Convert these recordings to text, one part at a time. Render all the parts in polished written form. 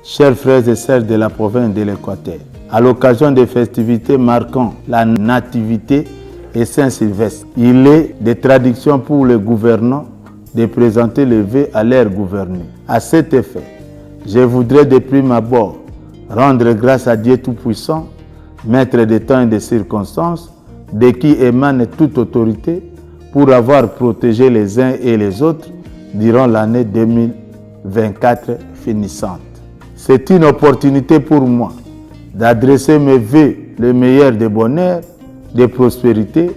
chers frères et sœurs de la province de l'Équateur, à l'occasion des festivités marquant la Nativité et Saint-Sylvestre, il est de tradition pour les gouvernants de présenter le vœu à leur gouverneur. À cet effet, je voudrais de prime abord rendre grâce à Dieu Tout-Puissant, maître des temps et des circonstances, de qui émane toute autorité, pour avoir protégé les uns et les autres durant l'année 2024 finissante. C'est une opportunité pour moi d'adresser mes vœux le meilleur des bonheurs, de prospérité,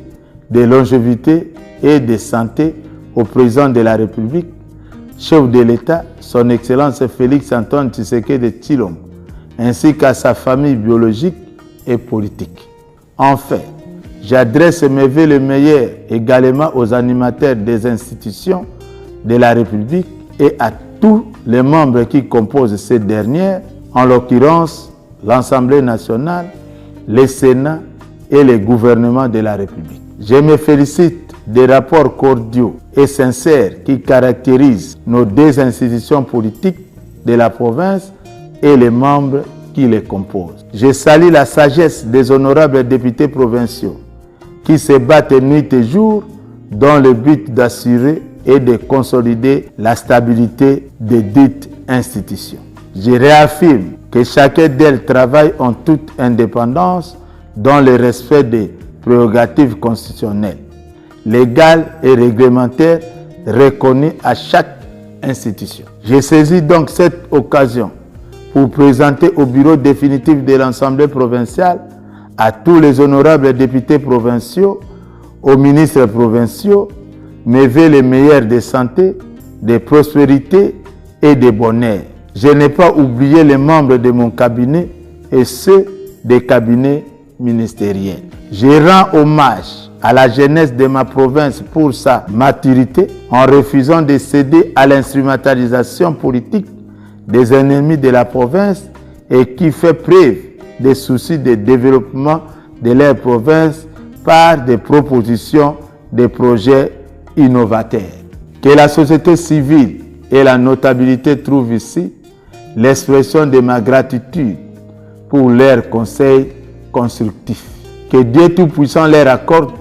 de longévité et de santé au président de la République, chef de l'État, son Excellence Félix-Antoine Tshisekedi Tshilombo, ainsi qu'à sa famille biologique et politique. Enfin, j'adresse mes vœux le meilleur également aux animateurs des institutions de la République et à tous les membres qui composent cette dernière, en l'occurrence l'Assemblée nationale, le Sénat et le gouvernement de la République. Je me félicite des rapports cordiaux et sincères qui caractérisent nos deux institutions politiques de la province et les membres qui les composent. Je salue la sagesse des honorables députés provinciaux qui se battent nuit et jour dans le but d'assurer et de consolider la stabilité des dites institutions. Je réaffirme que chacun d'elles travaille en toute indépendance dans le respect des prérogatives constitutionnelles, légales et réglementaires reconnues à chaque institution. Je saisis donc cette occasion pour présenter au bureau définitif de l'Assemblée provinciale, à tous les honorables députés provinciaux, aux ministres provinciaux, mes vœux les meilleurs de santé, de prospérité et de bonheur. Je n'ai pas oublié les membres de mon cabinet et ceux des cabinets ministériels. Je rends hommage à la jeunesse de ma province pour sa maturité en refusant de céder à l'instrumentalisation politique des ennemis de la province et qui fait preuve des soucis de développement de leur province par des propositions, des projets innovateurs. Que la société civile et la notabilité trouvent ici l'expression de ma gratitude pour leurs conseils constructifs. Que Dieu Tout-Puissant leur accorde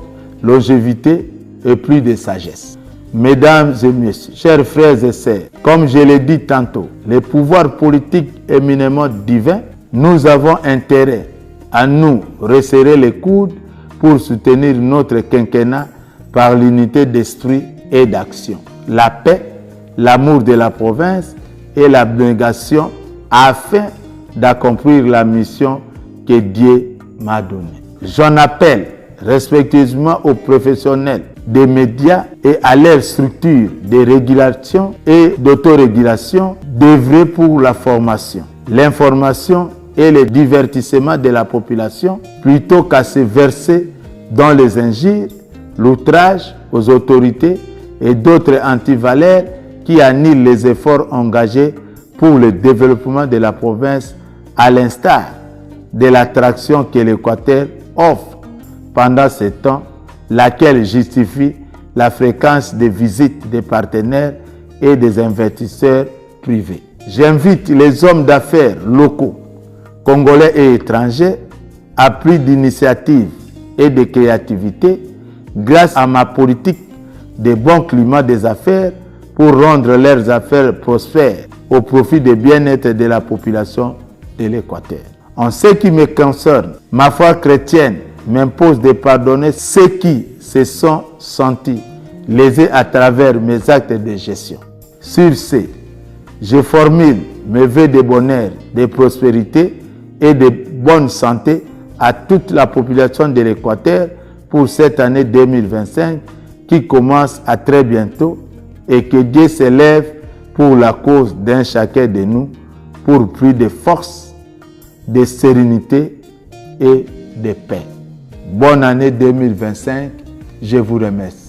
longévité et plus de sagesse. Mesdames et messieurs, chers frères et sœurs, comme je l'ai dit tantôt, les pouvoirs politiques éminemment divins, nous avons intérêt à nous resserrer les coudes pour soutenir notre quinquennat par l'unité d'esprit et d'action, la paix, l'amour de la province et l'abnégation afin d'accomplir la mission que Dieu m'a donnée. J'en appelle respectueusement aux professionnels des médias et à leurs structures de régulation et d'autorégulation d'œuvrer pour la formation, l'information et le divertissement de la population plutôt qu'à se verser dans les injures, l'outrage aux autorités et d'autres antivaleurs qui annihilent les efforts engagés pour le développement de la province à l'instar de l'attraction que l'Équateur offre pendant ce temps, laquelle justifie la fréquence des visites des partenaires et des investisseurs privés. J'invite les hommes d'affaires locaux, congolais et étrangers, à plus d'initiative et de créativité grâce à ma politique de bon climat des affaires pour rendre leurs affaires prospères au profit du bien-être de la population de l'Équateur. En ce qui me concerne, ma foi chrétienne m'impose de pardonner ceux qui se sont sentis lésés à travers mes actes de gestion. Sur ce, je formule mes vœux de bonheur, de prospérité et de bonne santé à toute la population de l'Équateur pour cette année 2025 qui commence à très bientôt et que Dieu s'élève pour la cause d'un chacun de nous pour plus de force, de sérénité et de paix. Bonne année 2025, je vous remercie.